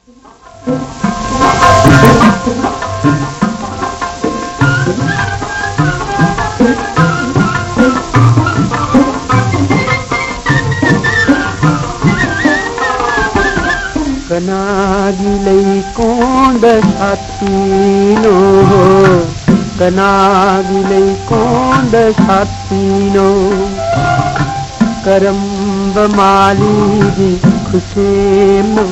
Kanagi leikonda satino, kanagi leikonda satino, karamba maligi khusemo,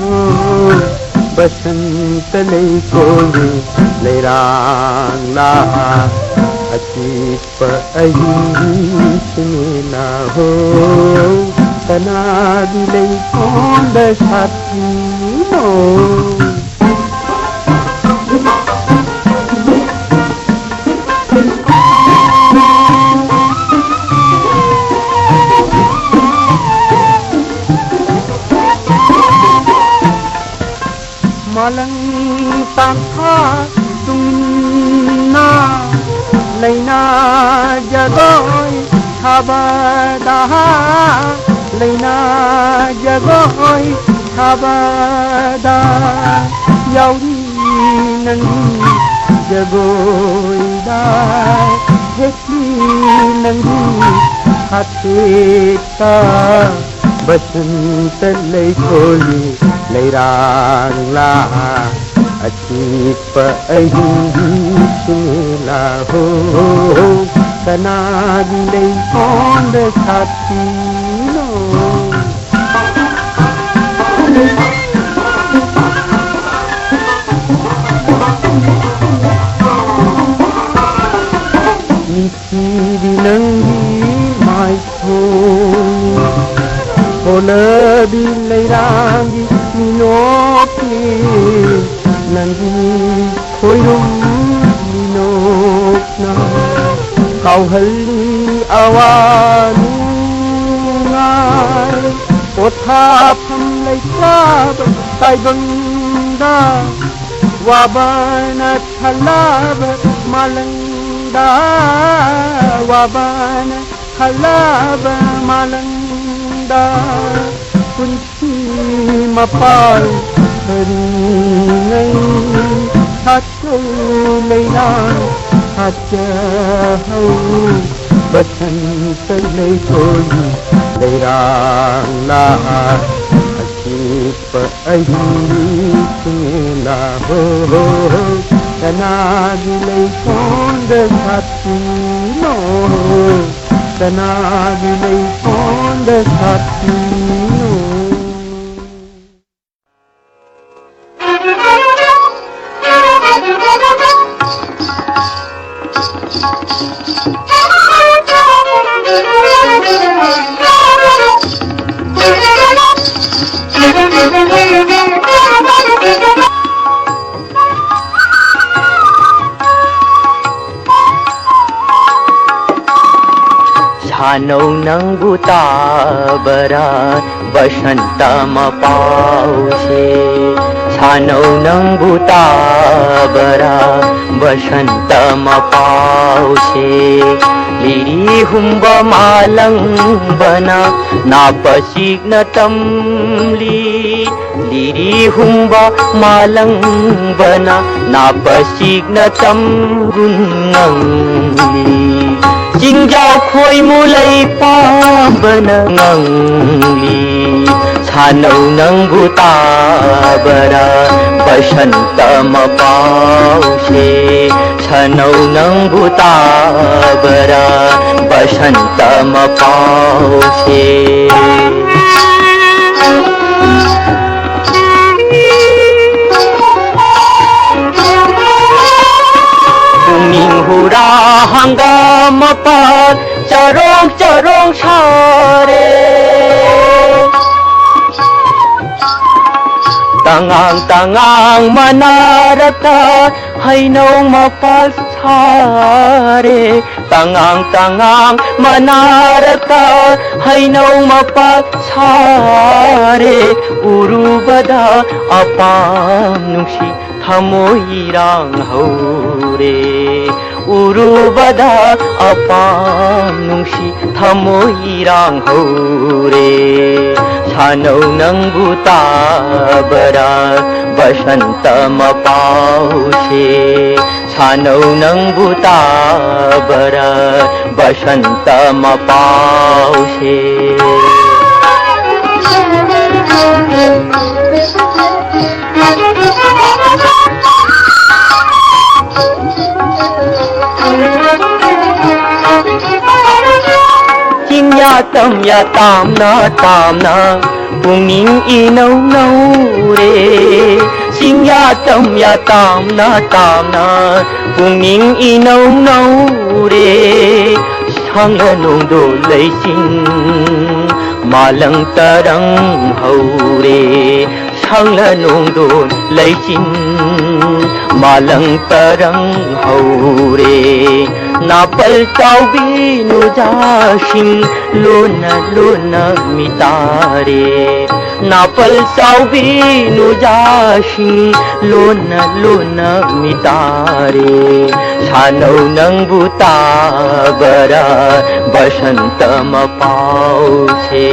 basant leikoni leirang la, atit pa ayisina ho. Kanagi leikonda satino, malang tangha tumna leina jagoy habada leina jagoy habada yauri nangi jagoy da hekli nangi hatita basant leikoli leirang la atit pa ayisina ho. Kanagi leikonda satino, Nitidi nangi mai thoni, hola bilairangi minoki, nangi khoirum minokna, kauhalli awanu ngai, pothapam leikab taibangda, wabana thalab malangda, wabana thalab malangda, kunci mapal haringai, satu leilang hajau, basant leikoli leirang la, atit pa ayisina ho. Kanagi leikonda satino, kanagi leikonda satino. Sanaw ng butabara, basanta mapause. Sanaw ng butabara, basanta mapause. Lirihumba malang bana, napasig na tamli. Lirihumba malang bana, napasig na tamrunangli. Jingjao khoi mulai pabana ngangli, sanaw ng butabara, basanta mapause. Sanaw ng butabara, basanta mapause. Hura hangga mapat carong sare, tangang manarata hainaw mapat sare, tangang manarata hainaw mapat sare, urubada apam nungsi thamoirang haure, urubada apam nungsi thamoirang haure. Sanaw ng butabara, बसन्तमा पाउसे सानौ नंबु ताबरा बसन्तमा पाउसे Yatam tamna punging inaw re sing yatam tamna punging inaw re sanganong do lay sing malang tarang haure sanganong do lay sing malang tarang haure napal chaubi nu jasing luna luna mitare napal chaubi nu jasing luna luna mitare sanau nang buta bara basantama pause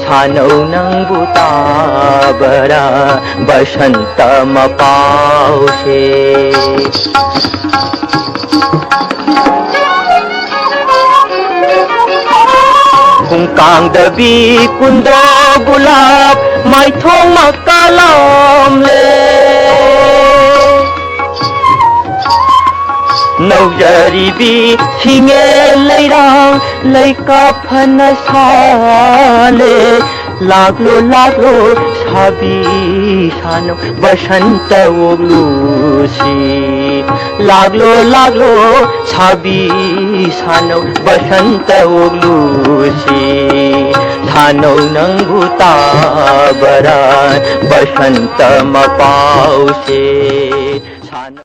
sanau nang buta bara basantama pause Kung kang dabi kundo gulap may thong makalam le Nau jaribi singe lairang lai ka phana sale Laglo sabi sano basanta oglusi Laglo sabi sano basanta oglusi Sano nang buta bara basanta mapause Sano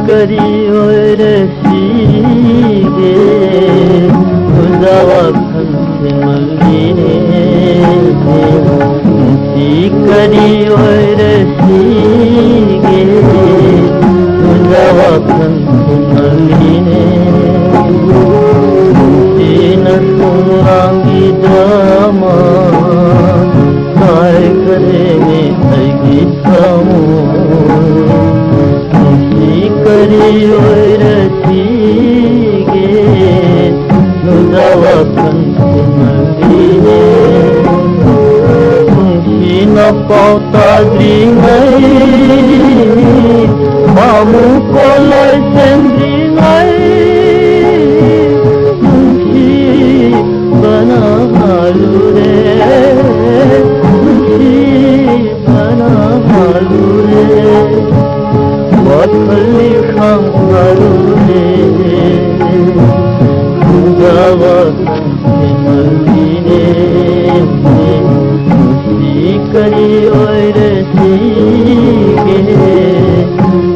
करी और सीगे खुदावा खंसे मल्लीने करी और सीगे खुदावा खंसे मल्लीने न सुरांगी दामा काय करेंगे थगी सामो करी और सीगे नुदावा कंसे मल्लीने तुमसी न पाता द्रिंगई मामू को लैसेंद्रिंगई तुमसी बना हालू रे तुमसी बना हालू रे Watkhali khangarule Kudawa kanse maldine Sikari oire sige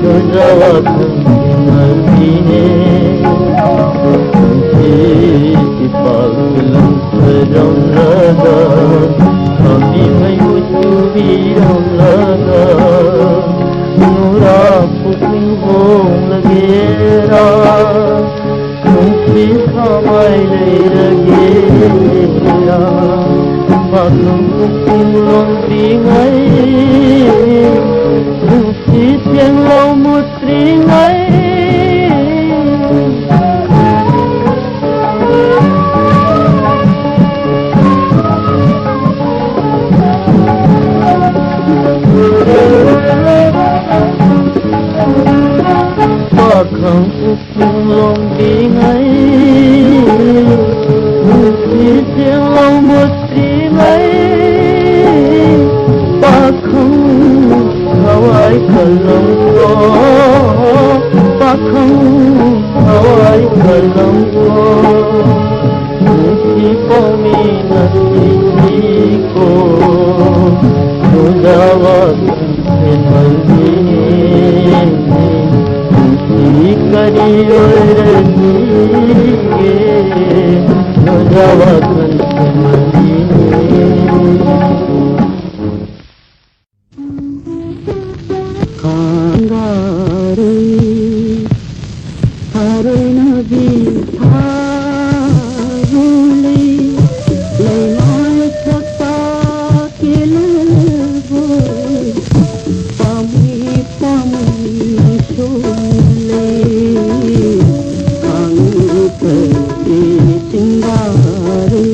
Kudawa kanse maldine Sisi paglang saram laga Kami may usubiram laga Nura puting bong lagera Nungsi samay lagera Magnum puting long tingay Nungsi siyang laumut ringay Pakhang upung long tingay Sisiyang laumut tingay Pakhang haway kalam ko Pakhang haway kalam ko Nusi paminasisi ko Nudawa kanse maldine Sikari और सीगे नुदावा कंसे मल्लीने कांगारे Karnabi tharule Laimai sakta kelabo Pami pami shole Kangute singare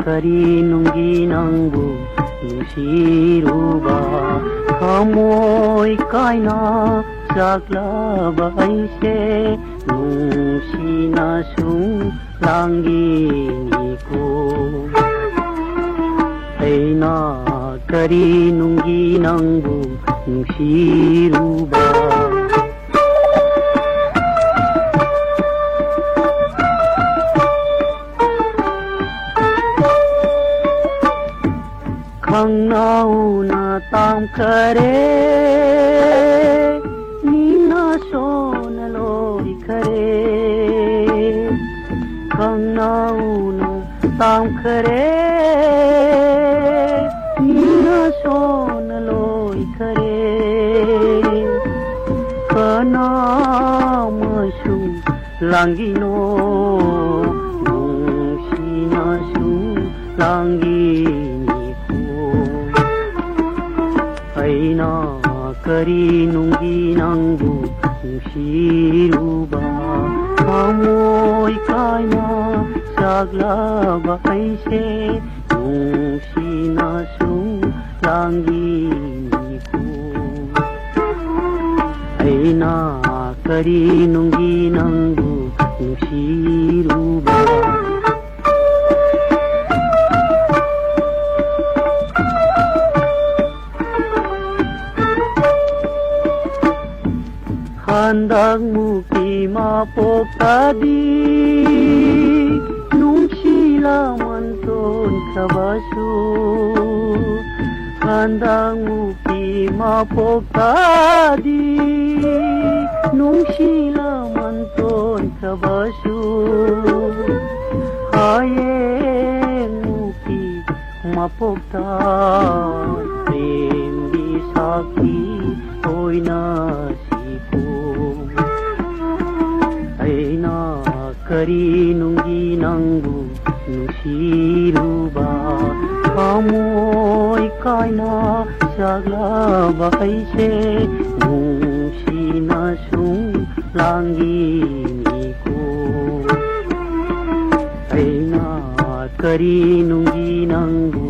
kari nunggi nangbu nusiruba kamoi kaina saklaba aise nusina sung langiniku aina kari nunggi nangbu nusiruba Khangnauna tam khare nina sona loi khare Khangnauna tam khare nina sona loi khare Kana masu langino nusina su langino aina kari nunggi nangbu nusiruba kamoi kaina saglaba aise nusina sung langiniku aina kari nunggi nangbu nusiruba handangmu kimapok tadi nungsila manton kabasu handangmu kimapok tadi nungsila manton kabasu hayengmu kimapok tadi prem disaki ꯑꯣꯏꯅ ꯁꯤꯈꯣ ꯑꯩꯅ ꯀꯔꯤ ꯅꯨꯡꯒꯤ ꯅꯪꯕꯨ ꯅꯨꯡꯁꯤꯔꯨꯕ ꯊꯃꯣꯏ ꯀꯥꯏꯅ ꯆꯥꯛꯂꯕ ꯑꯩꯁꯦ ꯅꯨꯡꯁꯤꯅ ꯁꯨꯝ ꯂꯥꯡꯒꯤꯅꯤꯀꯣ ꯑꯩꯅ ꯀꯔꯤ ꯅꯨꯡꯒꯤ ꯅꯪꯕꯨ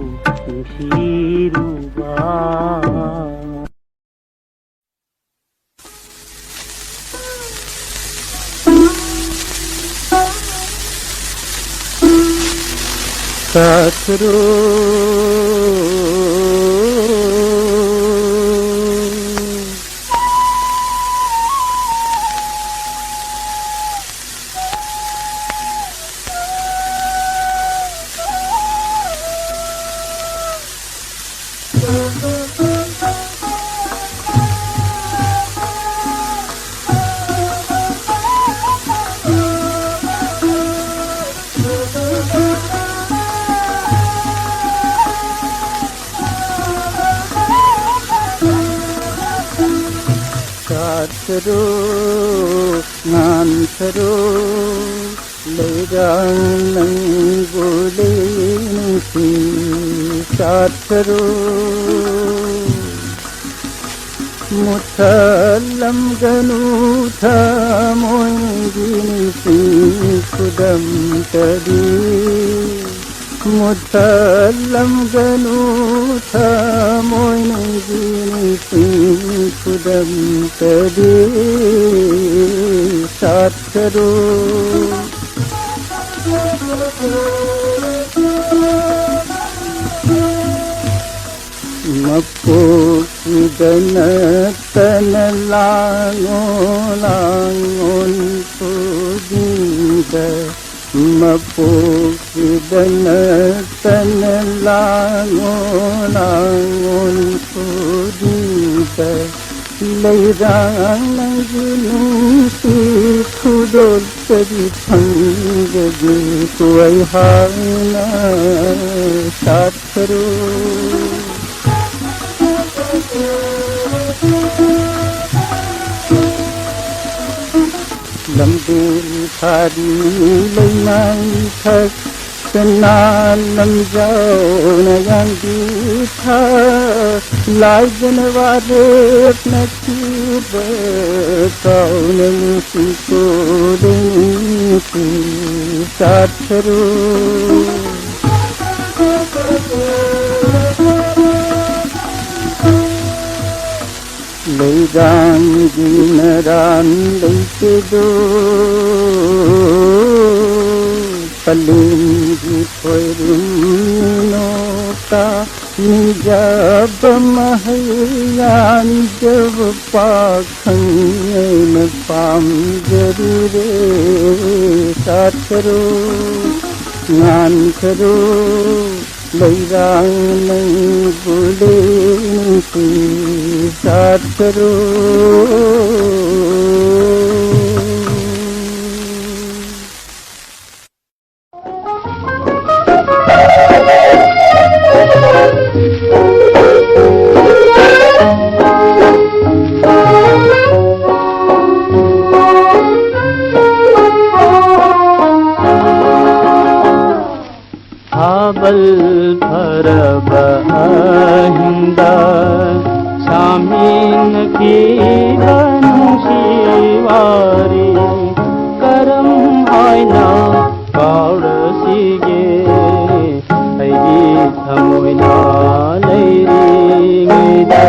ꯅꯨꯡꯁꯤꯔꯨꯕ Satru Satru Nansru Lerang Nang Bulin Si Satru Muthalam Ganu Thamoy Gini Si Kudam Tadi Muthalam Ganu Thamoy Gini Si Kudam Tadi Satru Mapukidana Tanalangon Pudinda Mapukidana Tanalangon Pudinda Leirang Nang Si Khudol Tadi Thangagi Tuai Hana Satru Lambil Thadi Lainai Thak Sana Lam Jao Na Yang Di Tha Lai Janware Apna Chiba Kau Nang Si Kodin Si Satru Leidang Ginaran Leitido Paling Gipoirum Nota Nijab Mahayan Jab Pakhang Napam Jarire Satru Ngan Karu Leirang Nang Bulin Si Satru Abal Bharaba Ahinda Samin Ki Banushiwari Karam Aina Kaura Sige Aigi Thamoina Leiri Ngida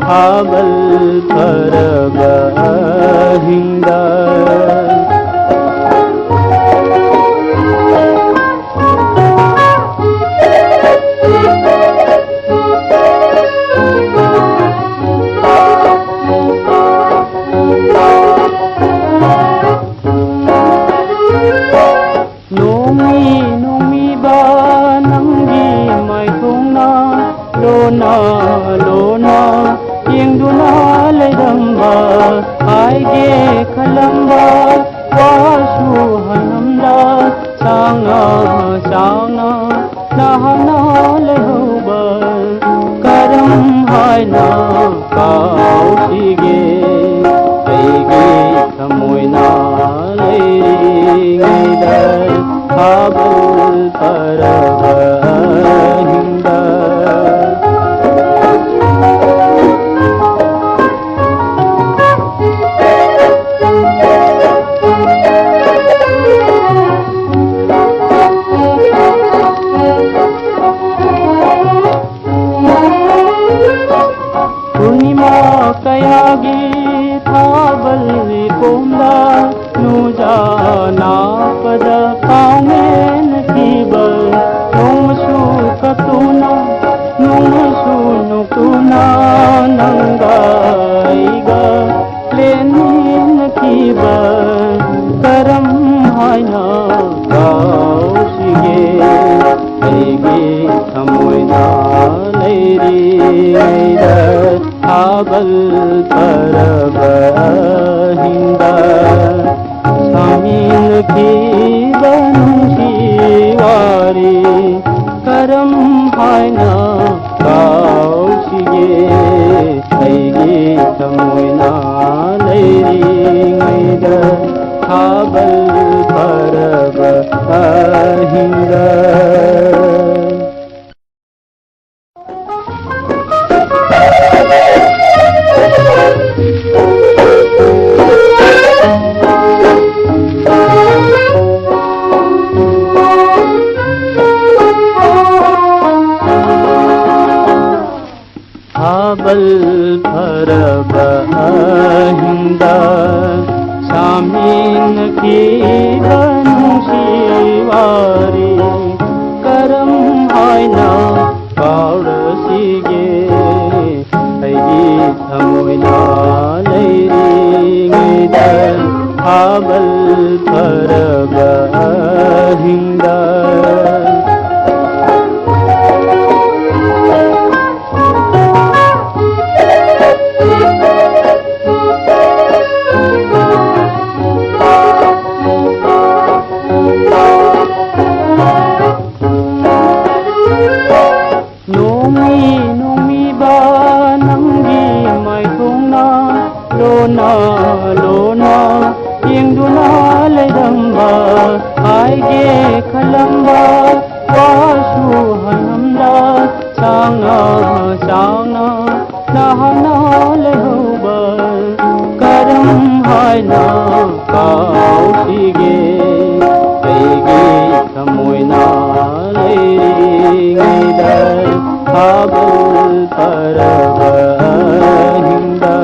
Abal Bharaba Ahinda Lona yengduna leidamba aige khalamba wasu hanamda sanga nahana lehoba karam haina kau ꯀꯌꯥꯒꯤ ꯊꯥꯕꯜ ꯀꯣꯝꯗ ꯅꯨꯖꯥ ꯅꯥꯄꯗ ꯀꯥꯎꯃꯦꯟꯈꯤꯕ ꯅꯣꯡꯃꯁꯨ ꯀꯞꯇꯨꯅ ꯅꯣꯡꯃꯁꯨ ꯅꯣꯛꯇꯨꯅ ꯅꯪꯒ ꯑꯩꯒ ꯂꯦꯟꯃꯤꯟꯅꯈꯤꯕ ꯀꯔꯝ ꯍꯥꯏꯅ ꯀꯥꯎꯁꯤꯒꯦ ꯑꯩꯒꯤ ꯊꯃꯣꯏꯅ ꯂꯩꯔꯤꯉꯩꯗ ꯊꯥꯕꯜ ꯐꯔꯕ ꯑꯍꯤꯡꯗ ꯁꯥꯃꯤꯟꯅꯈꯤꯕ ꯅꯨꯡꯁꯤ ꯋꯥꯔꯤ ꯀꯔꯝ ꯍꯥꯏꯅ ꯀꯥꯎꯁꯤꯒꯦ ꯑꯩꯒꯤ ꯊꯃꯣꯏꯅ ꯂꯩꯔꯤꯉꯩꯗ ꯊꯥꯕꯜ ꯐꯔꯕ ꯑꯍꯤꯡꯗ ꯊꯥꯕꯜ ꯐꯔꯕ ꯑꯍꯤꯡꯗ ꯁꯥꯃꯤꯟꯅꯈꯤꯕ ꯅꯨꯡꯁꯤ ꯋꯥꯔꯤ ꯀꯔꯝ ꯍꯥꯏꯅ ꯀꯥꯎꯔꯁꯤꯒꯦ ꯑꯩꯒꯤ ꯊꯃꯣꯏꯅ ꯂꯩꯔꯤꯉꯩꯗ ꯊꯥꯕꯜ ꯐꯔꯕ ꯑꯍꯤꯡꯗ ꯂꯣꯅ ꯌꯦꯡꯗꯨꯅ ꯂꯩꯔꯝꯕ ꯍꯥꯏꯒꯦ ꯈꯜꯂꯝꯕ ꯋꯥꯁꯨ ꯍꯟꯅꯝꯗ ꯆꯥꯡꯅ ꯅꯍꯥꯛꯅ ꯂꯩꯍꯧꯕ ꯀꯔꯝ ꯍꯥꯏꯅ ꯀꯥꯎꯁꯤꯒꯦ ꯑꯩꯒꯤ ꯊꯃꯣꯏꯅ ꯂꯩꯔꯤꯉꯩꯗ ꯊꯥꯕꯜ ꯐꯔꯕ ꯑꯍꯤꯡꯗ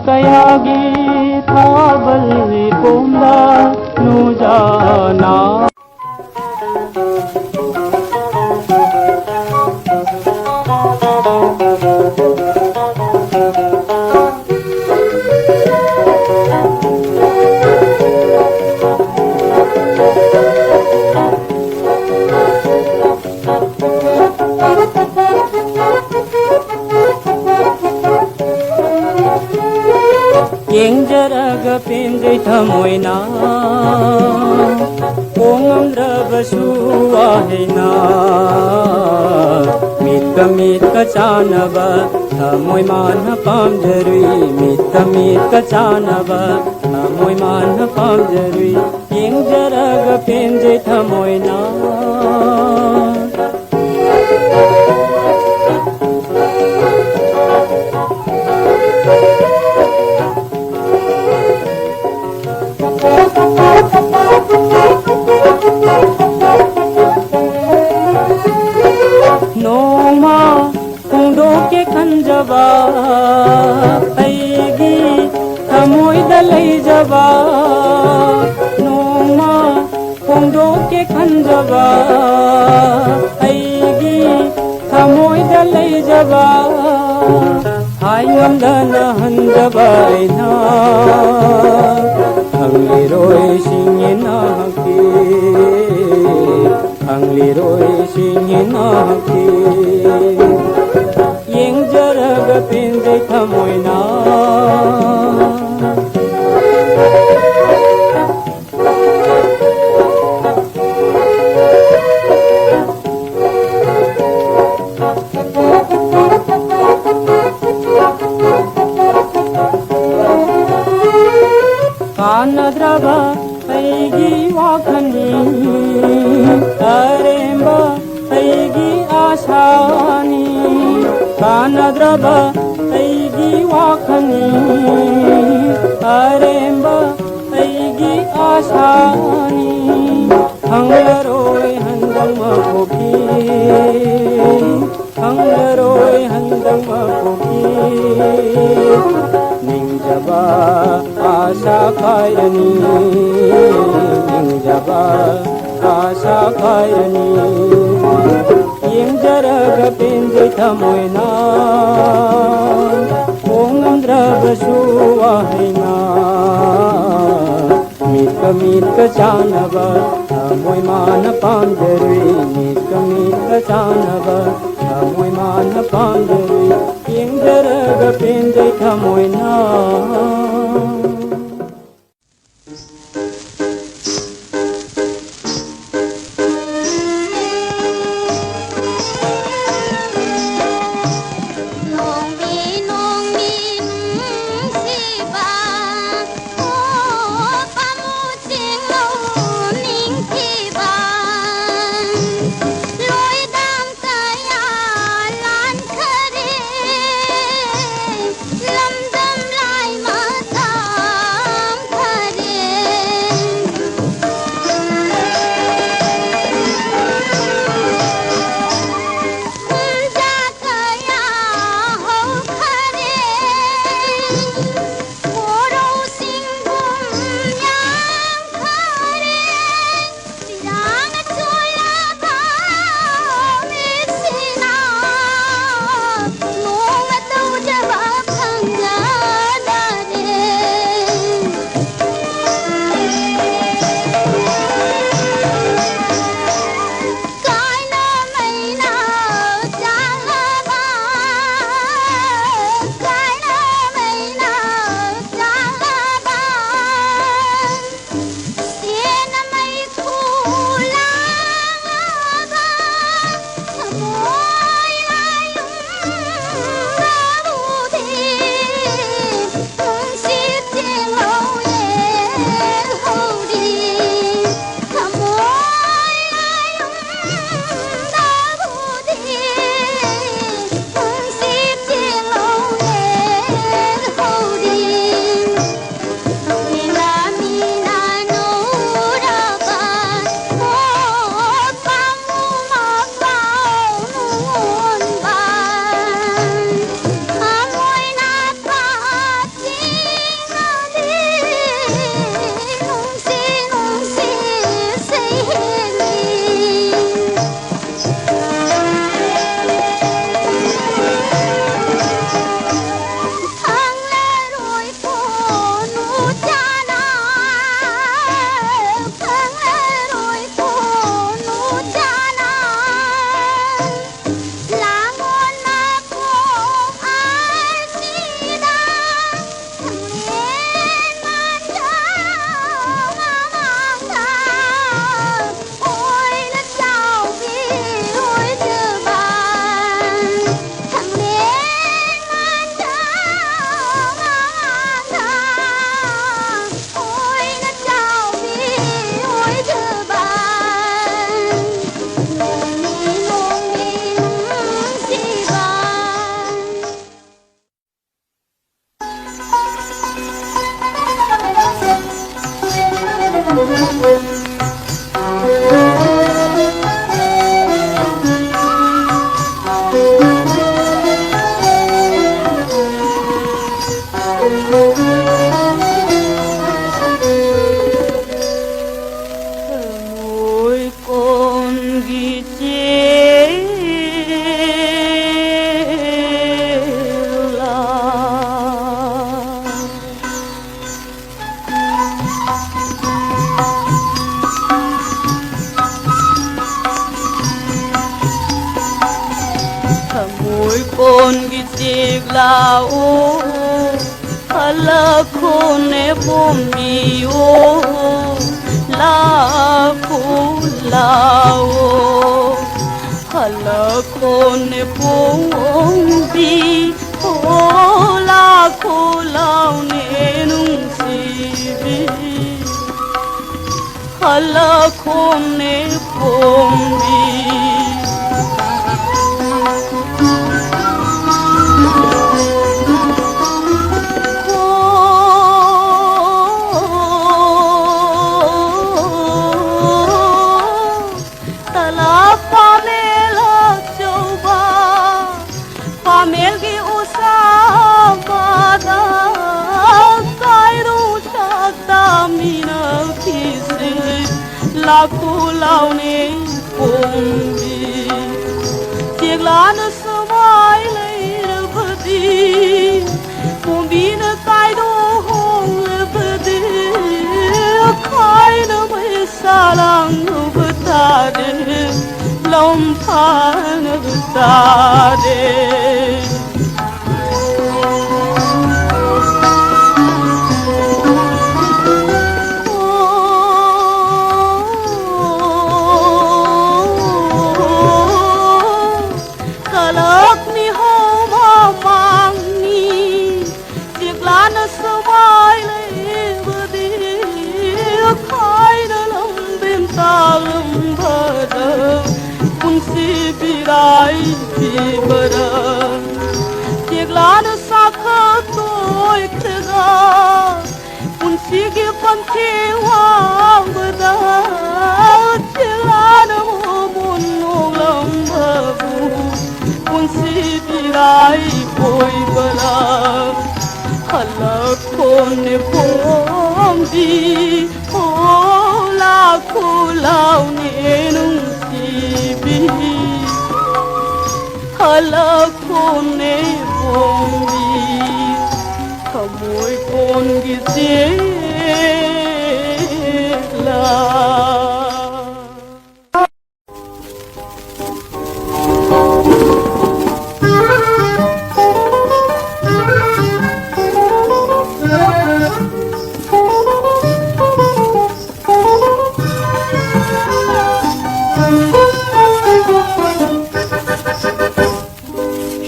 कयागी थाबल कोमला नुजाना ꯌꯦꯡꯖꯔꯒ ꯄꯦꯟꯖꯩ ꯊꯃꯣꯏꯅ ꯍꯣꯡꯉꯝꯗ꯭ꯔꯕꯁꯨ ꯋꯥꯍꯩꯅ ꯃꯤꯠꯀ ꯆꯥꯅꯕ ꯊꯃꯣꯏ ꯃꯥꯅ ꯄꯥꯝꯖꯔꯨꯏ ꯃꯤꯠꯀ ꯆꯥꯅꯕ ꯊꯃꯣꯏ ꯃꯥꯅ ꯄꯥꯝꯖꯔꯨꯏ ꯌꯦꯡꯖꯔꯒ ꯄꯦꯟꯖꯩ ꯊꯃꯣꯏꯅ नोमा फोंदोके खंजबा अयगी थमोइदा लैजबा नोमा फोंदोके खंजबा अयगी थमोइदा लैजबा हायंगमदना हंजबाइना हंगलिरोय सिंगिना के हंगलिरोय सिंगिना के येंजरगा पेंजै थमोइना कानद्रबा ऐगी वाखनी अरेंबा ऐगी आशानी ꯀꯥꯟꯅꯗ꯭ꯔꯕ ꯑꯩꯒꯤ ꯋꯥꯈꯜꯅꯤ ꯑꯔꯦꯝꯕ ꯑꯩꯒꯤ 아샤니 ꯍꯪꯂꯔꯣꯏ ꯍꯟꯗꯛ ꯃꯄꯣꯛꯀꯤ ꯍꯪꯂꯔꯣꯏ ꯍꯟꯗꯛ ꯃꯄꯣꯛꯀꯤ ꯅꯤꯡꯖꯕ 아샤 ꯈꯥꯏꯔꯅꯤ ꯅꯤꯡꯖꯕ 아샤 ꯈꯥꯏꯔꯅꯤ ꯌꯦꯡꯖꯔꯒ ꯄꯦꯟꯖꯩ ꯊꯃꯣꯏꯅ ꯍꯣꯡꯉꯝꯗ꯭ꯔꯕꯁꯨ ꯋꯥꯍꯩꯅ ꯃꯤꯠꯀ ꯃꯤꯠꯀ ꯆꯥꯟꯅꯕ ꯊꯃꯣꯏ ꯃꯥꯅ ꯄꯥꯝꯖꯔꯨꯏ ꯃꯤꯠꯀ ꯃꯤꯠꯀ ꯆꯥꯟꯅꯕ ꯊꯃꯣꯏ ꯃꯥꯅ ꯄꯥꯝꯖꯔꯨꯏ ꯌꯦꯡꯖꯔꯒ ꯄꯦꯟꯖꯩ ꯊꯃꯣꯏꯅ usabada kairu chakta mina kisi laku laune pombi tiaglan samai leir badi pombi na kaido hong badi kaina mai salang butade lom than butade Tiaglan sakha toy khga unsi ge panthi wang bada tiaglan mon nolam babu unsi birai koi bala halak kon pomdi ola kulau nenung sibi halakone bombi kamoy kon gisela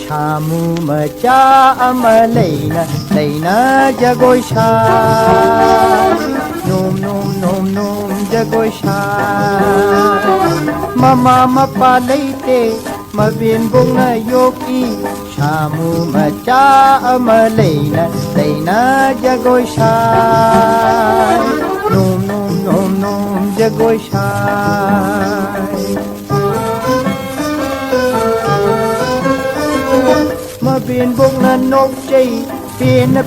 Shamu macha amaleina leina jagoi sha nom nom nom nom jagoi sha mama mapa leite mabin bung na yoki shamu macha amaleina leina jagoi sha nom nom nom nom jagoi sha Bin bốc na nốc chay Pin na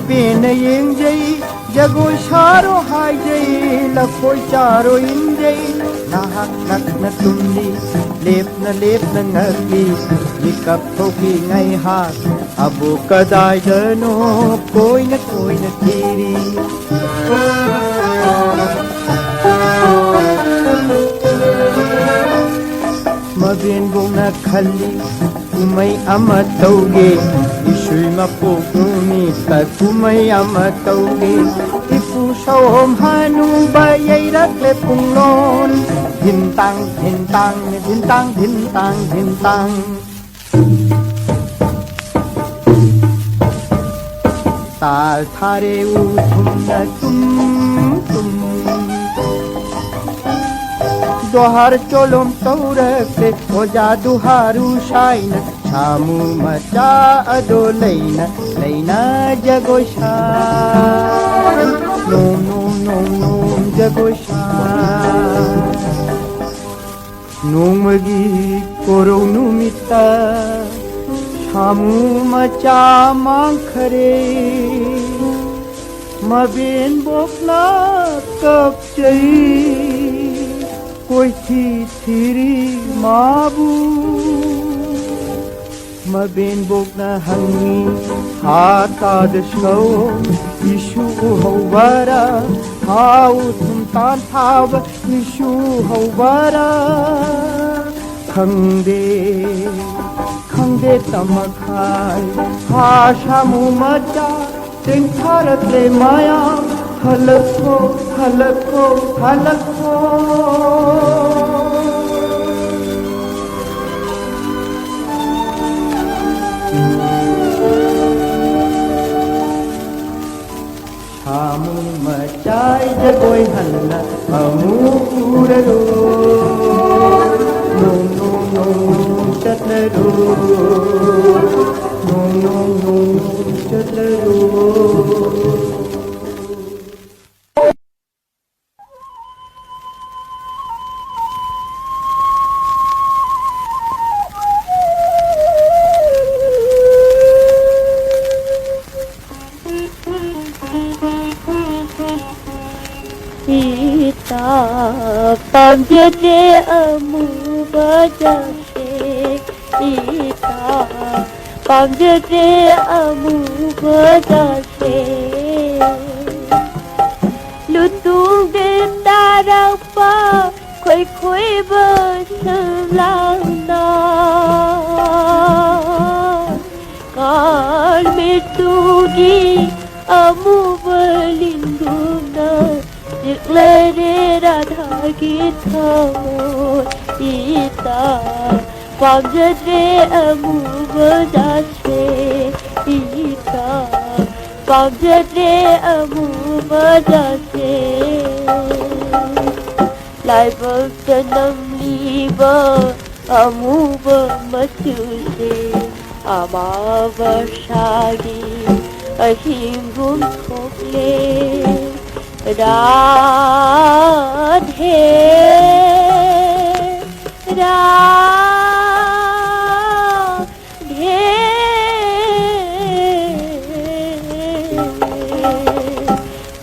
ying jay Jago sharo hai jay La khôi charo in jay Na hak nak na tumli lep na ngagi Likap thoki ngay hak Abu kadai dano Koi na kiri Mabin bốc na khali Kumay ama tauge Ishuy mapukumi Ka kumay ama tauge Ipu shawom hanu Bayay rakle punglon Hintang, hintang, hintang, hintang, hintang Tal thare uthum na tum tum Dohar cholom taurakse Oja duharu shaina Shamu macha ado leina Leina jago shay Nom nom nom nom jago shay Nom magi koro numita Shamu macha mangkhare Mabin bokna kap chay Koi thiri mabu Mabin bok na hangi Hata dashkau Ishu hawara Hau tum tan thab Ishu hawara Khangde tamakhai Ha shamu macha Ting tharat le maya Halakho Shamu macai jagoi hanna amuraro Nom nom nom chatlaro Nom nom nom chatlaro 밤새제 아무바자세 이타 밤새제 아무바자세 lutung de tarapa khoi khoi bơ lang na kal mitugi amu belinduna jikle de radha githa ita pamjade amu bajase ita pamjade amu bajase lai bơ nam li bơ amu bơ machuse ama varshagi ahim gun thokle radhe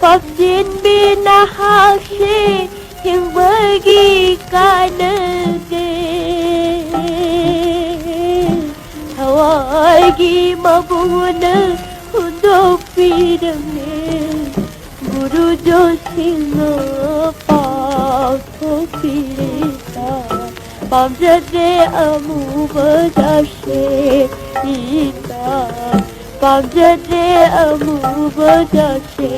Pagdin binahasi yang bagi kanade Hawagi mabuna untuk pidamne Guru Josina Pau Pirita Pamjade amu bajase ita Pamjade amu bajase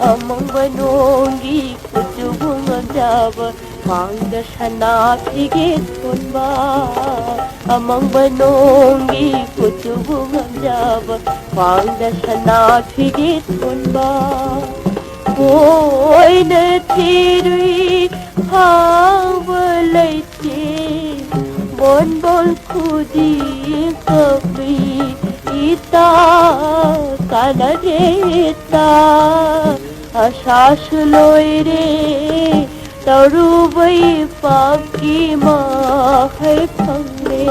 Among banongi kutubungan jaba Mangga sana pigit punba Among banongi kutubungan jaba Mangga sana pigit punba Boy na tirui hawalaiti Bon bol kudi kapi ita kanadeta Asas loire tarubai paki mahai pangle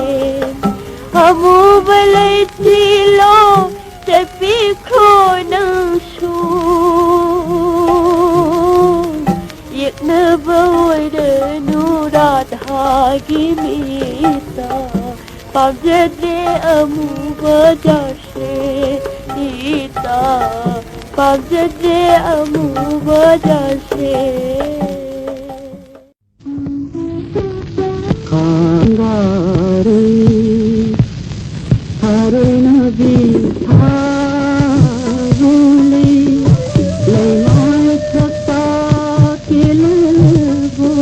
Hamu balaiti lo tepi khonang su Yekna bawai nuradha gimita Pamjade amu bajase ita Pamjade amu bajase Kangare Hare Nabi Haruli Leilai Sakta Kilebo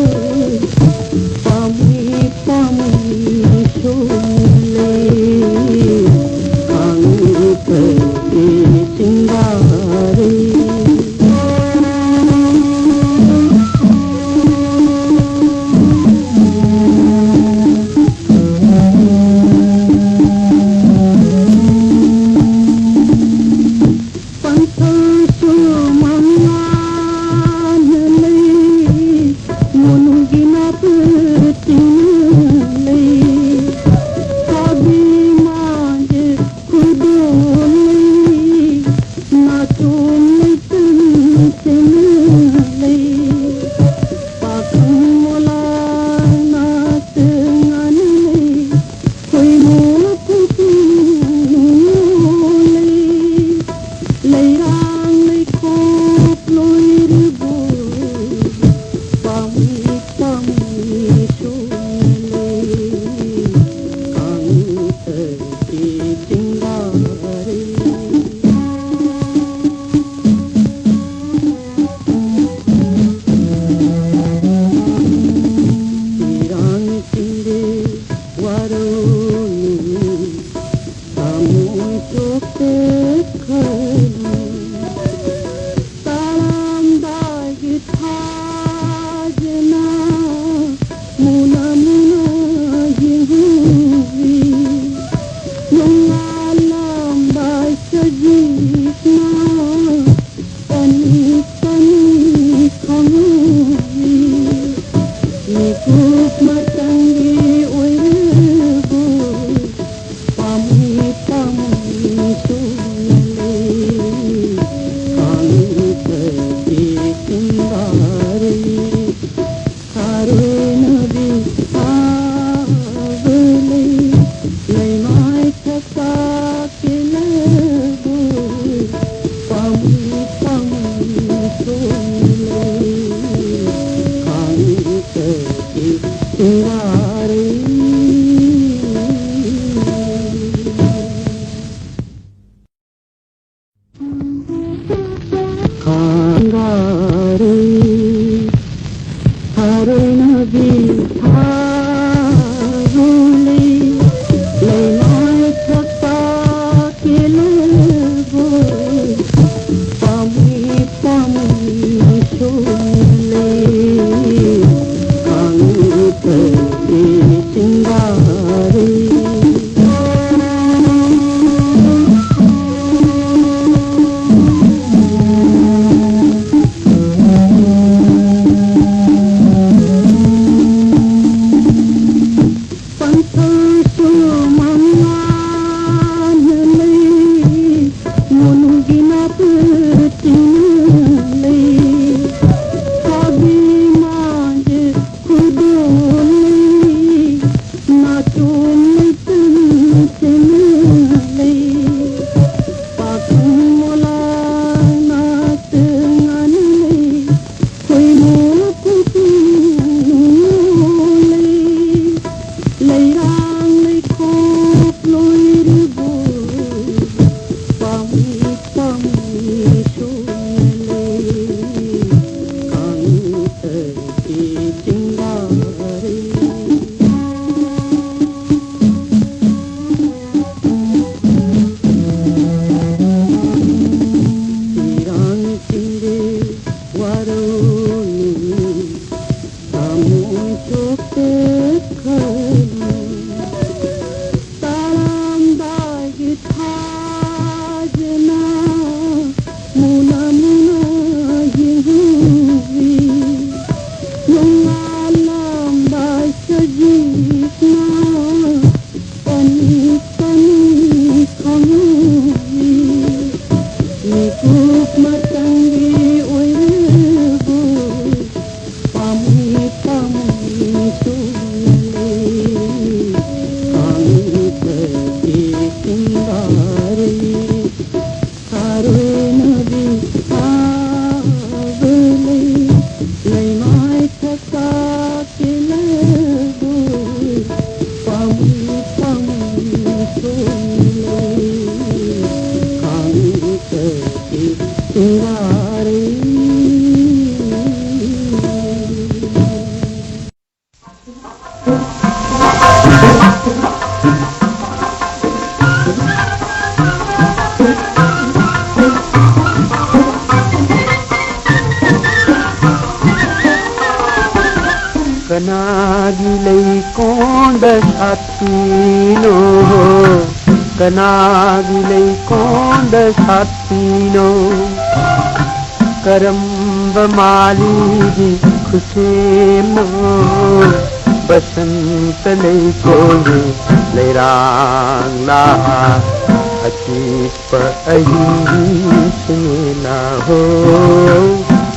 Pami Pami Shule Kangute Chingare Pami सिंगारे सारे नबी आवले लैमाय थका के लगो पामु पामु सोले कांत के सिंगारे कनागिलै कोंड साथिनो कनागिलै कोंड साथिनो करम्ब मालिगी खुसेनो बसंत लै कोले लैरांगला अचिप अहिसमेला हो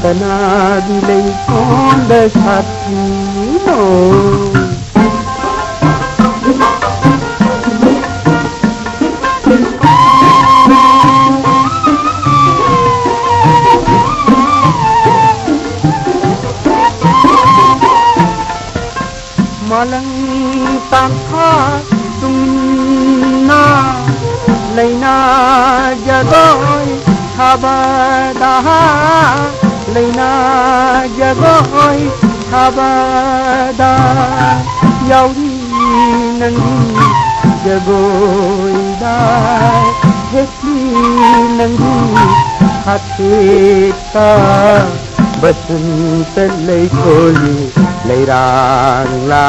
कनागिलै कोंड साथिनो malang tangka tumna leina jagoy habada leina jagoy habada yauri nangi jagoy da hekli nangi hatheta बसंत लै कोली लैरांगला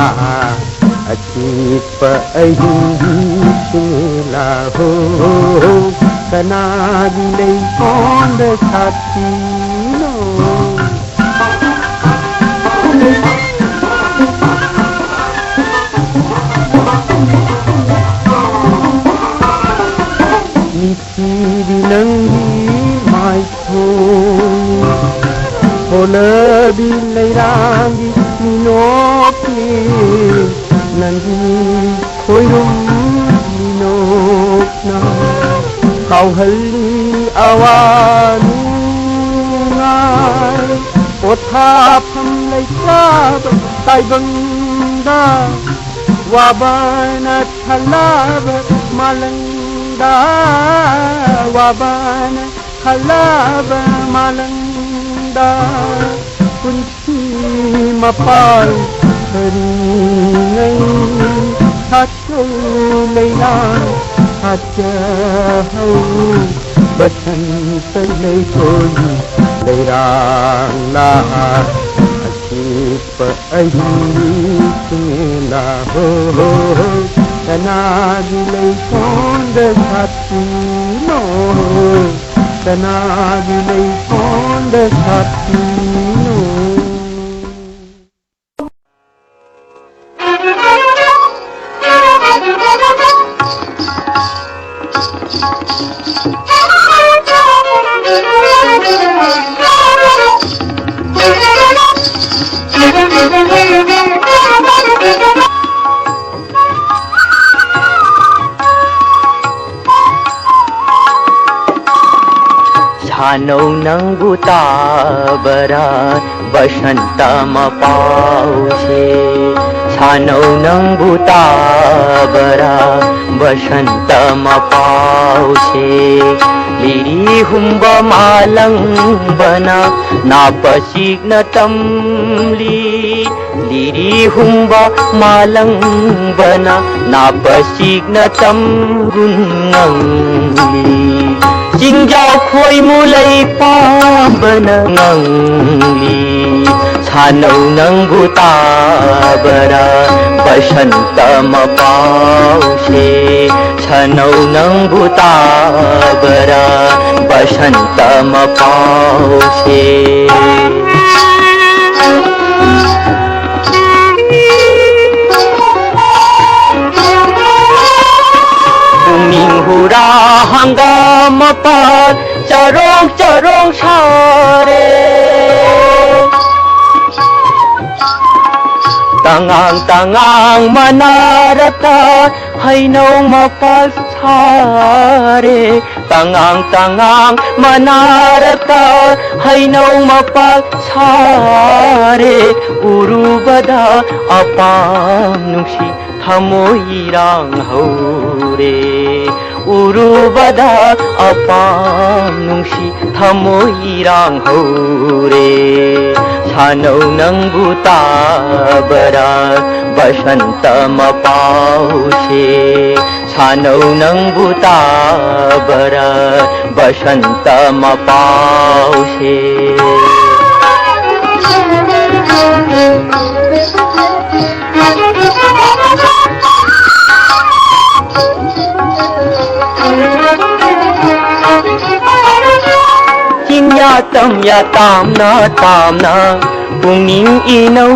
अचिप अहिसमेला हो कनागिलै कोंड साथिनो मिथिरि नंगी माइथोनी Hola bilairangi minoki nangi koirum minokna kau halli awanu ngai otha pham lai kab tai bangda wabana thalab malanga wabana thalab malanga kunci mapai heringai hatu leilang haja hau basant lei koli leirang lah asip ahismela ho kanagi lei kond satino kanagi lei kond satino Hanau nang buta berat Bashantam pause Hanau nang buta berat Bashantam pause Liri humba malang bana Napasik na tamli Liri humba malang bana Napasik na tamrunangli Jingjau khoi mulai pambana ngangli Sanau nang buta bara Bashantam pause Sanau nang buta bara Bashantam pause Hura hanggam pat carong carong sare Tangang manarata Hainaw mapalsare Tangang manarata Hainaw mapalsare Urubada apam nungsi Thamoirang haure Urubada apam nungsi Thamoirang haure Sanaw ng butabara Basanta mapause Sanaw ng butabara Basanta mapause Yatam na Punging inaw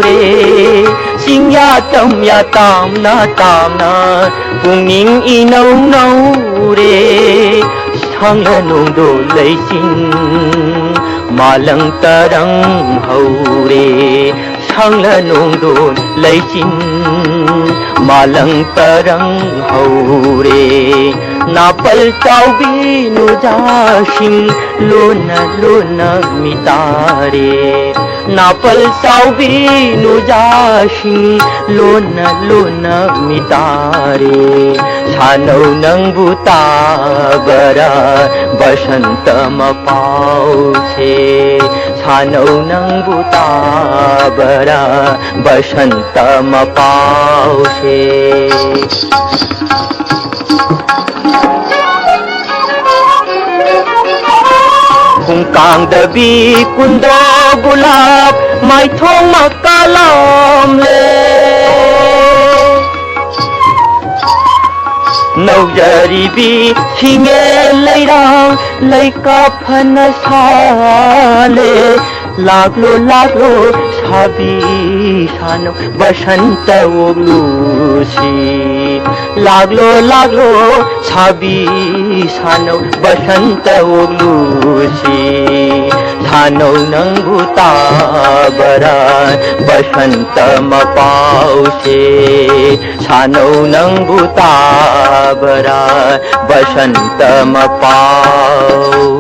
re Sing yatam na Punging inaw re Sang lanong dolay sing Malang tarang haure Sang lanong dolay sing Malang tarang haure Napal chaubi nu jasing Lona mitare Napal chaubi nu jasing Lona mitare Sanaw ng butabara Basanta mapause Sanaw ng butabara Basanta mapause Kung kang dabi kundo gulap May thong makalam le Nau jaribi singe lairang Lai ka phanasale Laglo sabi sano Basanta oglusi Laglo sabi sano Basanta oglusi Sanaw ng butabara Basanta mapause Sanaw ng butabara Basanta mapause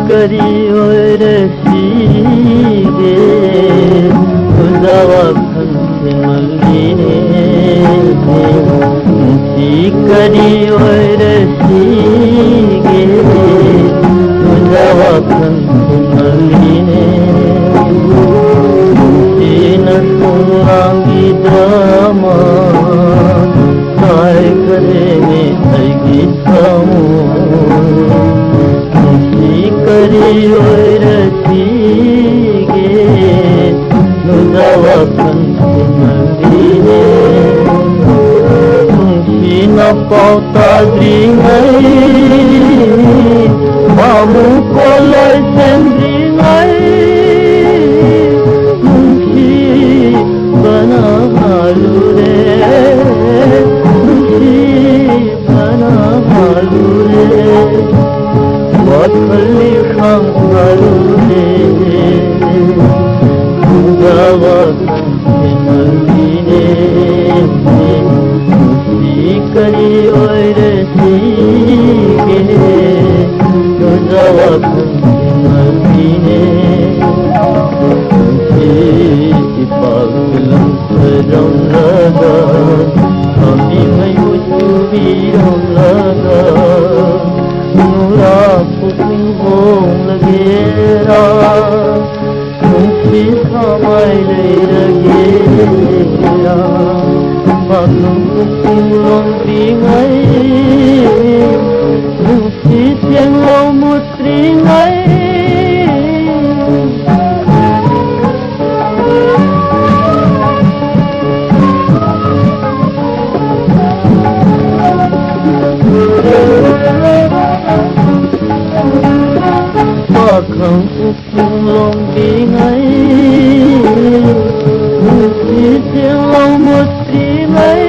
करी और सीगे खुदावा खंसे मलगिने करी और सीगे खुदावा खंसे मलगिने न सुनांगी ड्रामा काय करे में थैगी सामो करी और सीगे नुदावा खंसे मलगिने तुमसी न पाता द्रिंगई मामू को लय सेंद्रिंगई तुमसी बना भालू रे तुमसी बना भालू रे Watkhali khangarune Kudawa khanse malgine Sikari oire sige Kudawa khanse malgine Ipaglam saram laga Kami mayu chubiram laga Nura puting bong lagera Nungsi samay lagera Maglong puting long tingay Nungsi siyang long mutringay Bakang uking long bingay Nungsi siyang long mutringay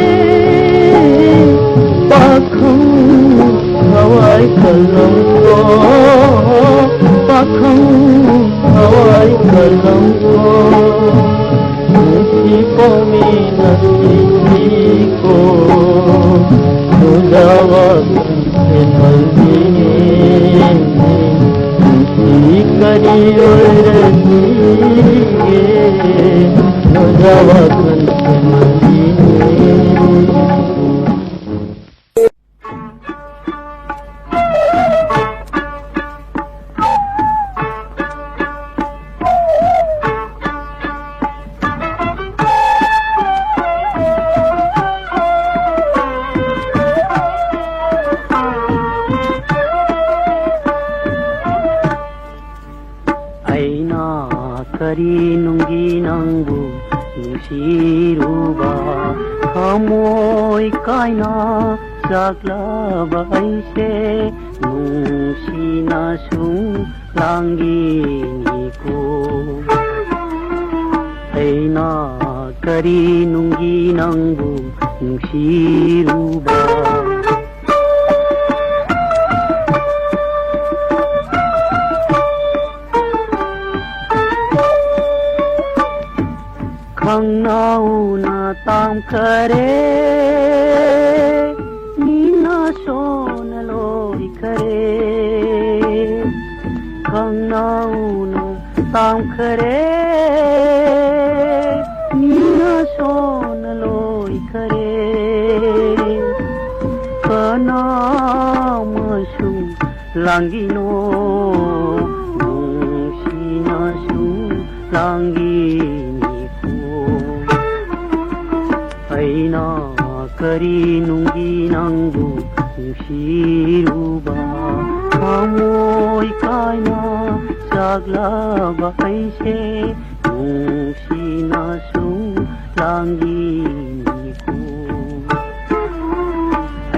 kलंको पाखं हवाई कलंको मुझी पोमी नसी को तुझावा से मलदी मुझी करी उड़ती तुझावा से मलदी करी नुंगी नंगू नुशीरुबा खमोय कायना जागला बाइसे नुशीना सुं लांगिनिको ऐना करी नुंगी नंगू नुशीरुबा खंगनाउना ताम करे नीना सोन लोरी करे खंगनाउना ताम करे नीना सोन लोरी करे कनामसु लांगिनो मुसिनासु लांगी ऐना करी नुंगी नंगू नुशीरुबा खमोय कायना जागला बाइसे नुशीना सुं लांगिनिको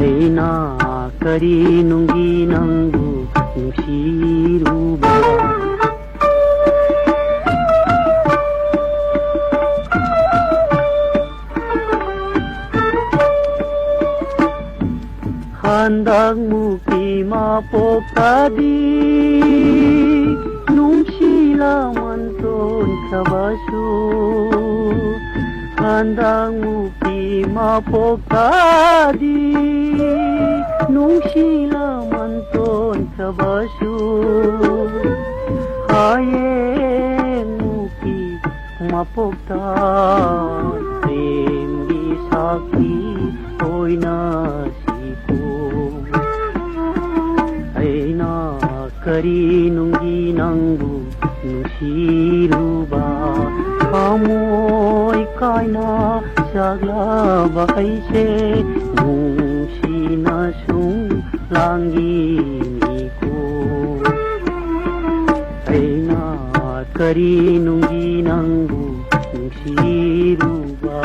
ऐना करी नुंगी नंगू नुशीरुबा Handang muki mapokadi nungsila manton kabasu Handang muki mapokadi nungsila manton kabasu Haye muki mapokta prem bisaki oina ऐना करी नुंगी नंगू नुशीरुबा खमोय कायना जागला बाइसे नुशीना सुं लांगिनिको ऐना करी नुंगी नंगू नुशीरुबा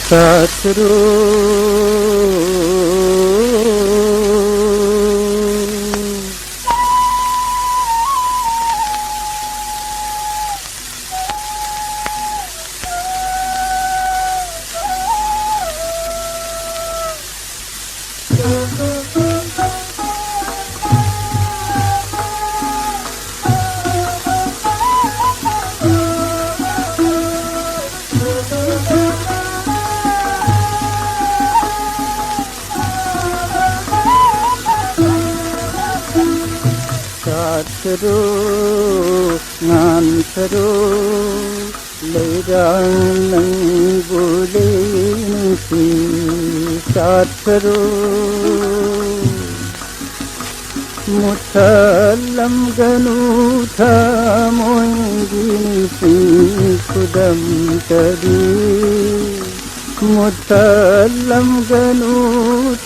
ससुरो Saro ngan saro leirang nang bole si saro muthalam ganu tha moingini si kudam tadi muthalam ganu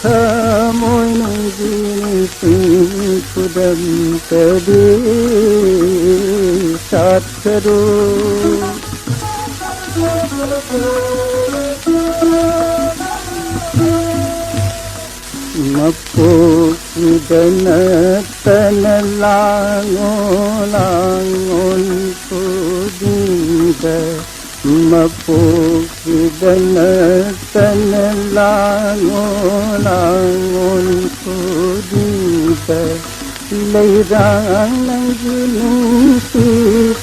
tha moingini si kudam tadi saro mapuk dana tanah lango lango mapukidana tanalangon kudita leirang nang ginusi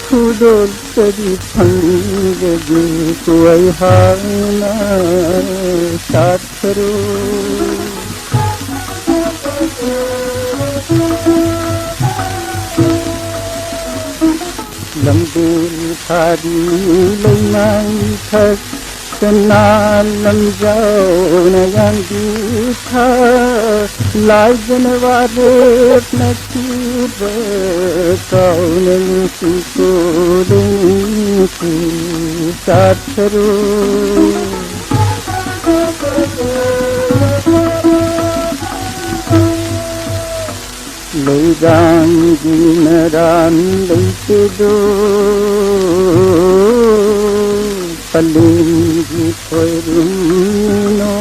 kudol tadi panggagi kuai hana satru lambul khadi leimai thak kana lam jao na yang di tha lai janware nakhi ba kaun su ko ding ki satru leidang ginaran leitido paling gipoirino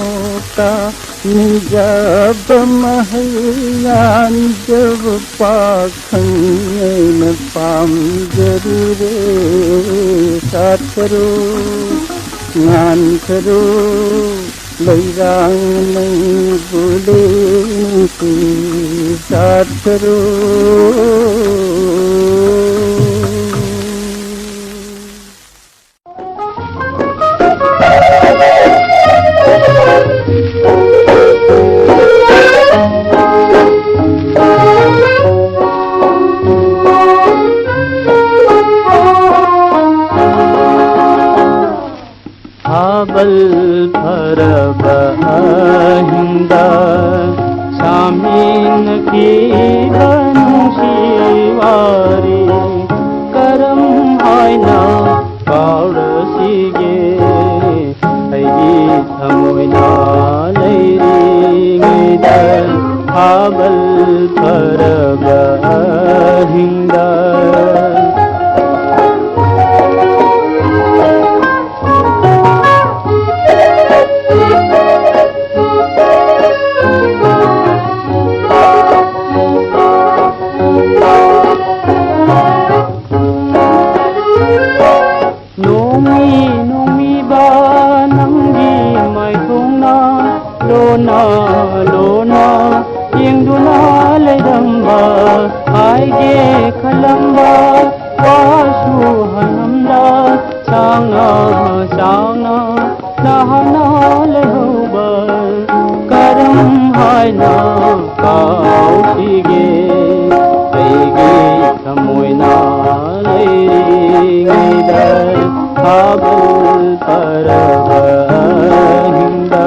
ka nijab mahayan jab pakhang na pam jarure satru ngan karo leirang nang buleng ki satru abal paraba hinda samin ki bansiwari karam haina kaurasige aigi thamoina leiri ngida abal paraba hinda lona yengduna leidamba aige khalamba wasu hanamda changna changna nahana lehoba karam haina kautige aige thamoina leingida habal paraba hinda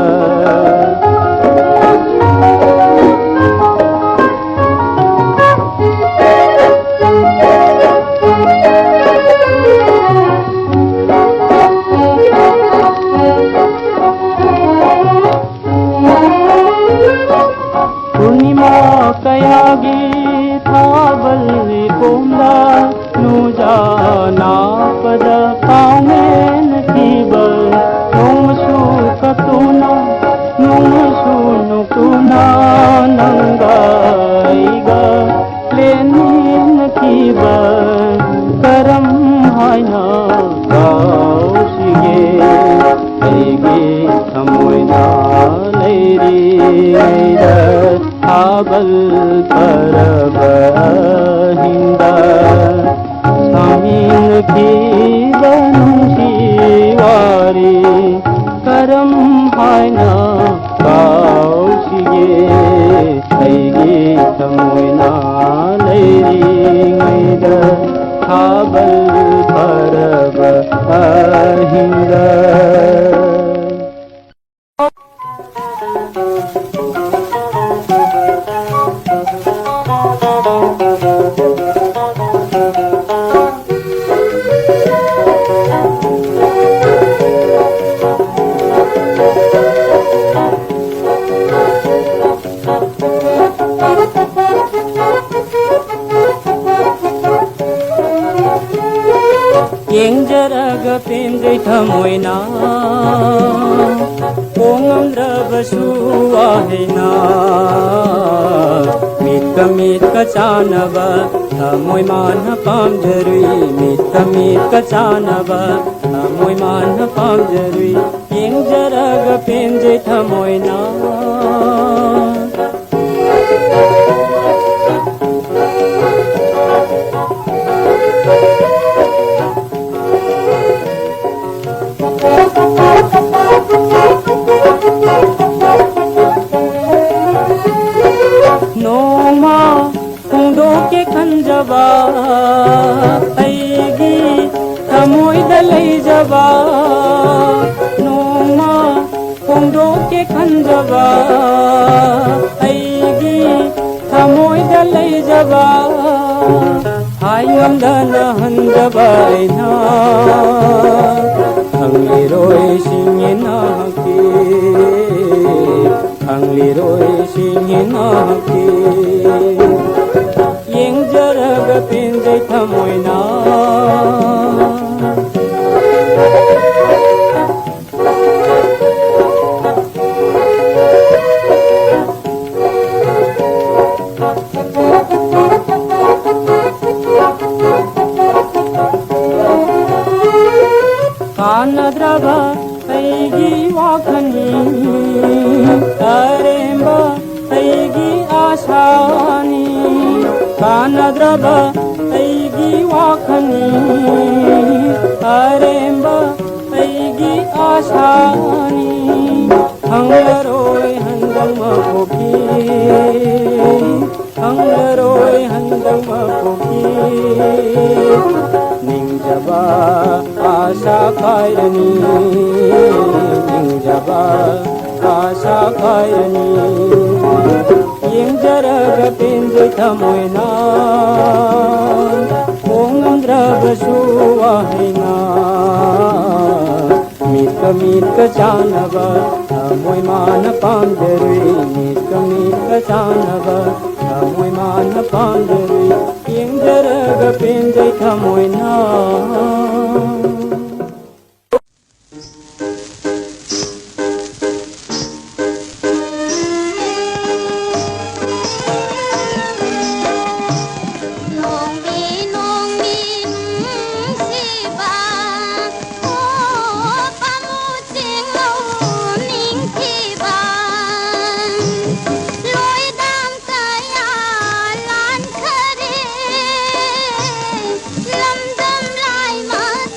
kayagi thabal komda nujana pada paumen tiba nomsu katuna nomsu nukuna nangaiga lenin tiba karam haina kausige aige thamoina leiri abal paraba hinda samin ki bansiwari karam haina kausige aigi thamoina leiri ngaida abal paraba hinda Yengjaraga pemdai thamoina Ongamdrabasu ahina Mitka mitka chanaba थमोय मान पामजरुई मीत का चानबा थमोय मान पामजरुई येंजरग पेंजे थमोय ना नोमा कुंडो के खंजबा ऐगी थमोय दलई जबा नोमा कुंडो के खंजबा ऐगी थमोय दलई जबा हाय ngамदना हंजबा ना Angleroy singin aki Angleroy singin aki Yang jaraga pinjay thamoy na Kanadraba aigi wakani Aremba aigi ashani Kanadraba aigi wakani Aremba aigi ashani Hangaroy handang mapoki Hangaroy handang mapoki Ningjaba आशा कायरनी निंजबा आशा कायरनी येंजरग पेंजे थमोय ना ओंगंद्रग सुवाहिना मीत चानबा थमोय मान पामजरुई मीत चानबा थमोय मान पामजरुई येंजरग पेंजे थमोय ना Lam dam lai ma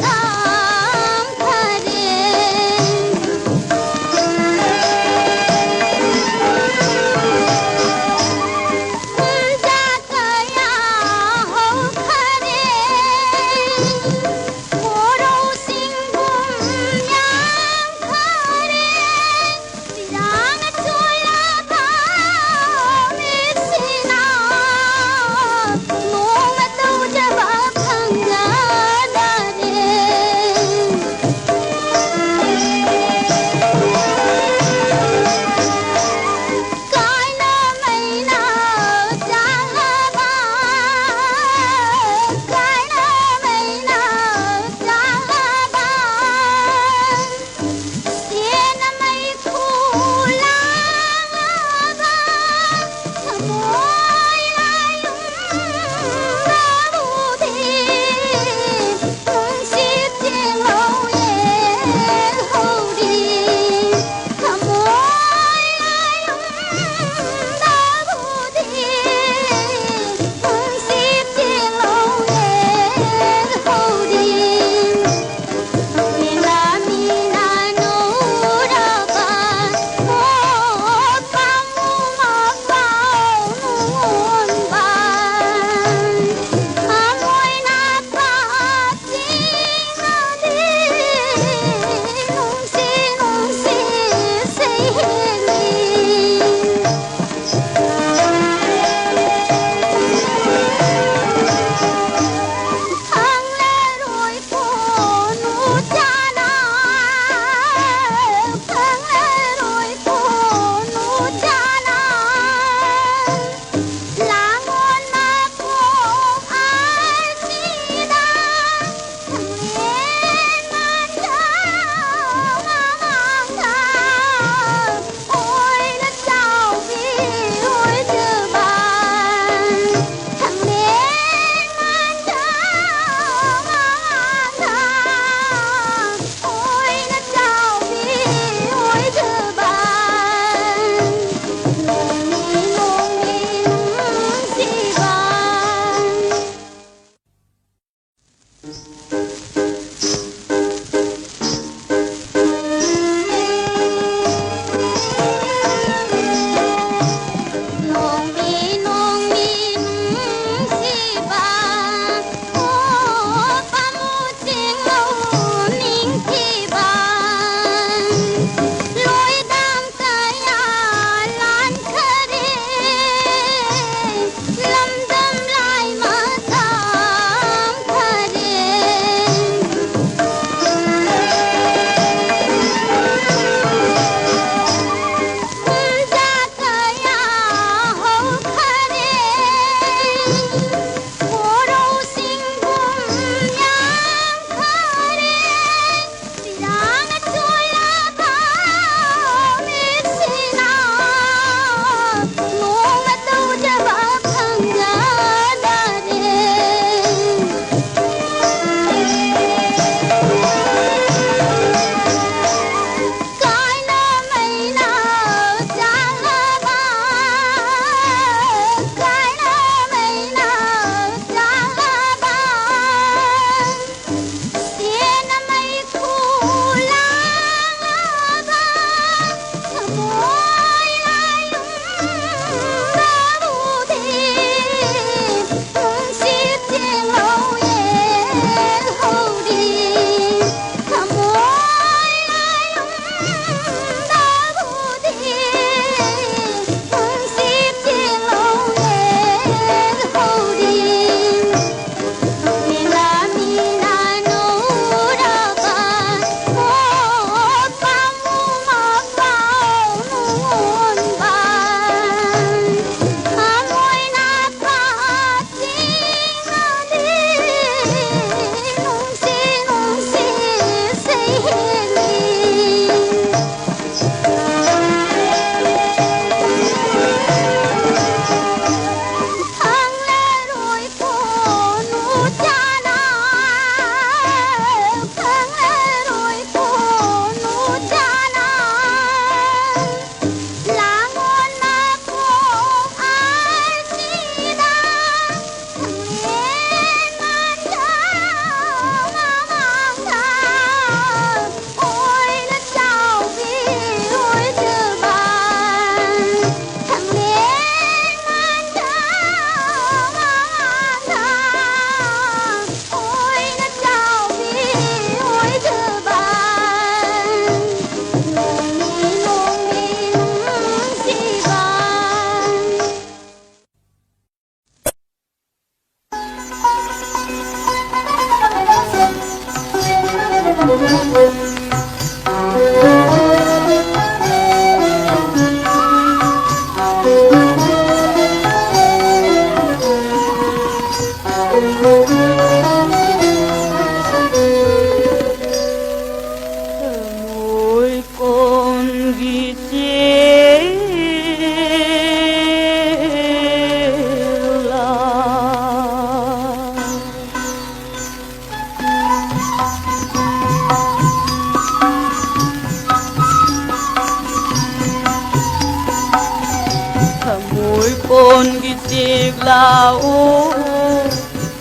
con gi tig lao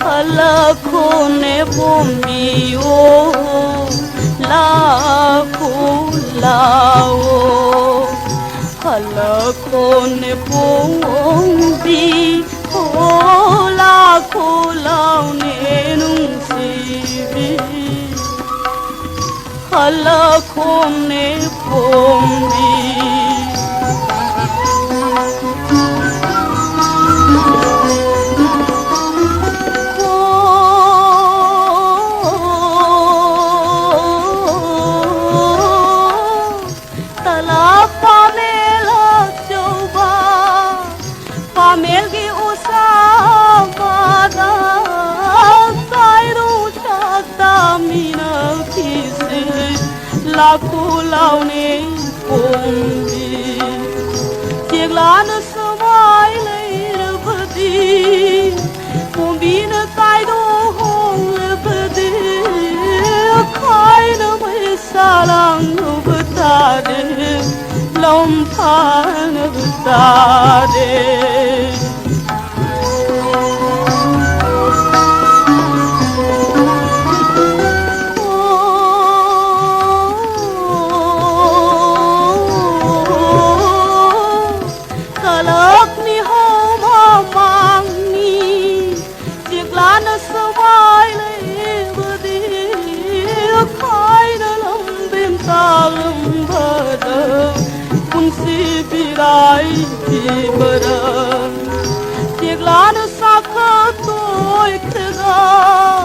hala khone bumi o la khu lao hala khone bumi o la khu lao ne nung si bi hala khone bumi laku laune pombi chiếc lá nó sớm lấy bdi pombi nó tai đô hong bdi khai nó mới xa lăng bta de lom than bta de ai đi bờ chiếc lá nó xa khờ tôi khờ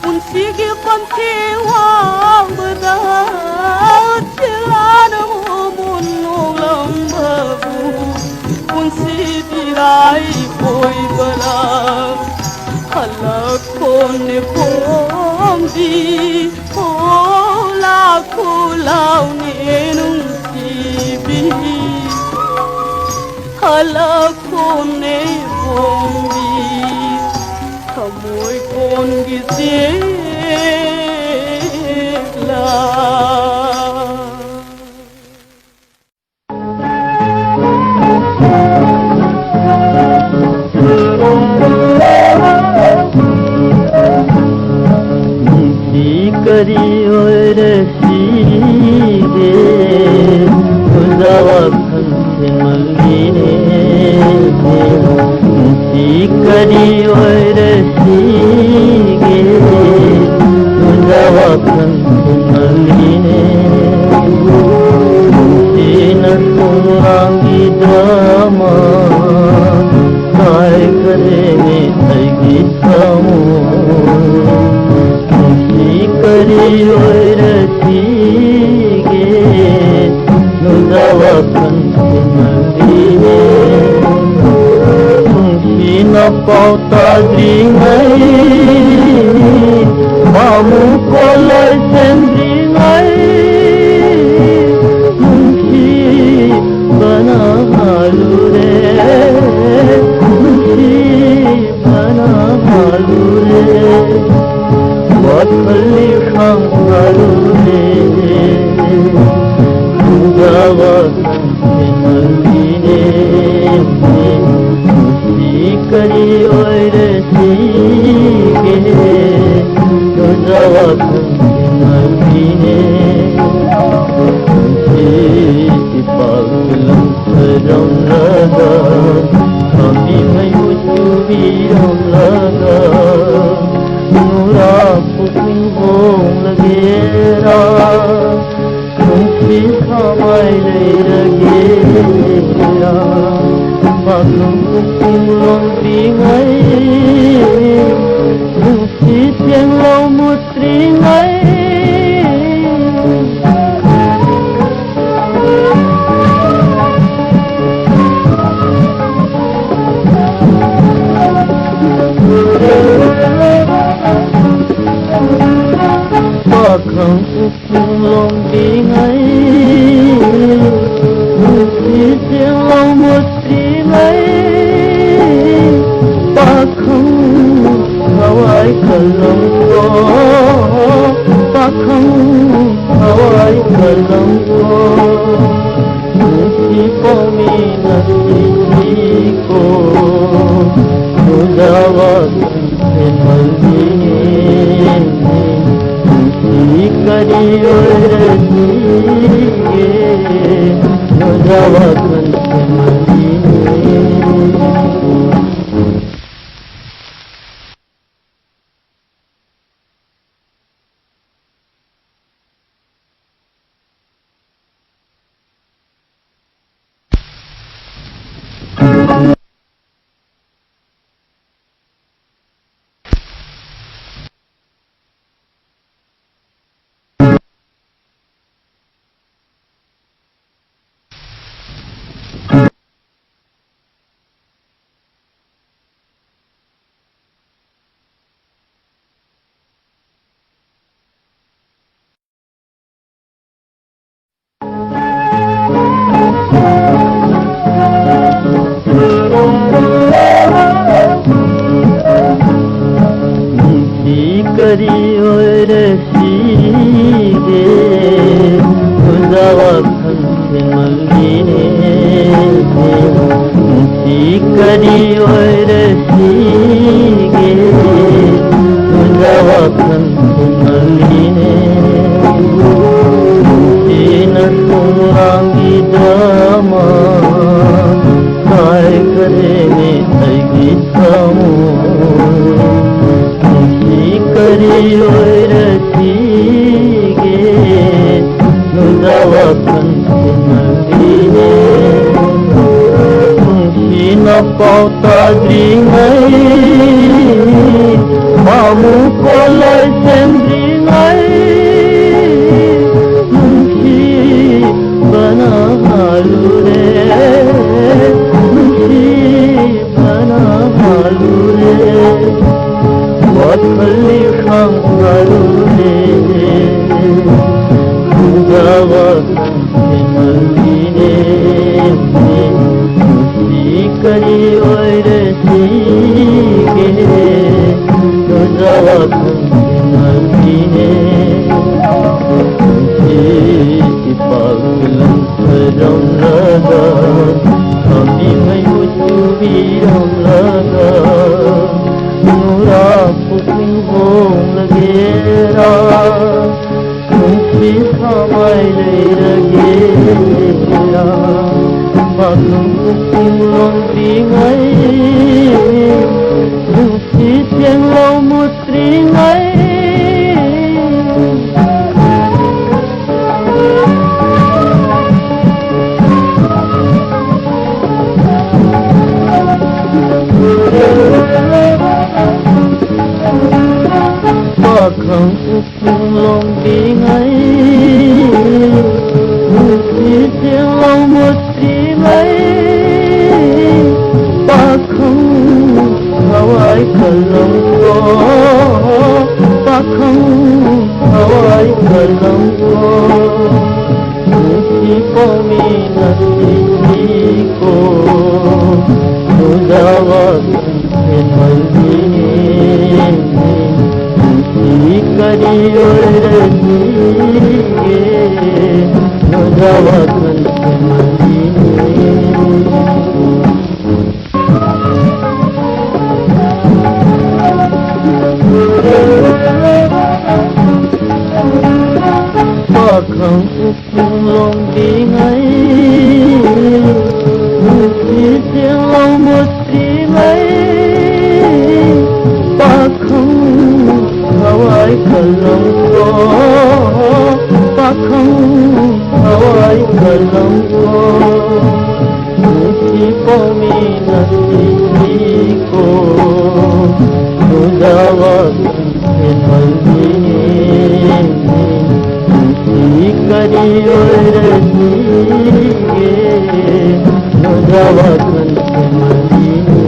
cuốn xí kia con kia hoa bờ đó chiếc lá nó buồn nô lòng bờ bu cuốn xí đi ai bồi bờ đó hala khone khom đi ô la khu lao ne nung si bi hala khone bombi khamoi kon gi la करी और सीगे खुदावा खंसे मलगिने करी और सीगे खुदावा खंसे मलगिने सीन सुरांगी ड्रामा काय करे ने थगी सामो करी और सीगे नुदावा खंसे मलगिने तुमसी न पाता द्रिंगई मामू को लैसें द्रिंगई तुमसी बना हालू रे तुमसी बना हालू रे Wakali khangarule Kugawa khanse malgine Sikari oire sige Kugawa khanse malgine Sipaglam saram laga Kami mayu chubiram laga Nura puting bong lagera Kunci samai lagera Maklum puting long tingai Kunci tiang long mutringai कलंको नुसी पोमीनसीको तुझावा कंसे मल्लिने नुसी करियो रसीगे तुझावा कंसे मल्लिने करियो रसीगे तुझावा कंसे मल्लिने नुसी करियो रसीगे तुझावा कंसे मल्लिने नुसी न तुरांगी ड्रामा काय करे ने तैगी सामो करियो रसीगे तुझावा कंसे मल्लिने नुसी न पाउता द्रिंगै मामु कोलाई सेंद्रिंगै नुसी बना हालू रे नुसी बना हालू रे वत्सली शंकरुले तुझावा कंसे मल्लिने नुसी करियो रसीगे तुझावा कंसे मल्लिने नुसी पागलं सरम लगा कभी मैं मुझुबीरम लगा नूरा पुकिंग होम लगेरा नुसी समय ले लगेरा पागल पुकिंग लोंद्रिंगै नुसी चेंगलो मुत्रिंगै Pakang puking lombingai नुसी चेंगलो मुत्रिंगै pakang hawai kalangko pakang hawai kalangko नुसी पोमीनसीको तुझावा कंसे मल्लिने नुसी करियो रसीगे तुझावा कंसे मल्लिने pakang puking lombingai नुसी चेंगलो मुत्रिंगै pakang hawai kalangko pakang hawai kalangko नुसी पोमीनसीको तुझावा कंसे मल्लिने नुसी करियो रसीगे तुझावा कंसे मल्लिने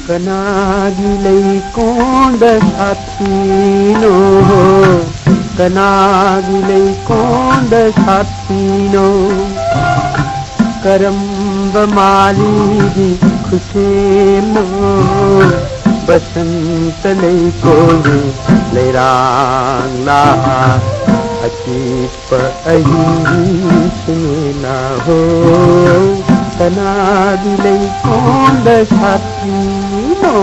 Kanagilay kong dasatino Kanagilay kong dasatino Karamba malidi kusino Basantalay koli layrang lahat Akit pa ayusin na ho Kanagilay kong dasatino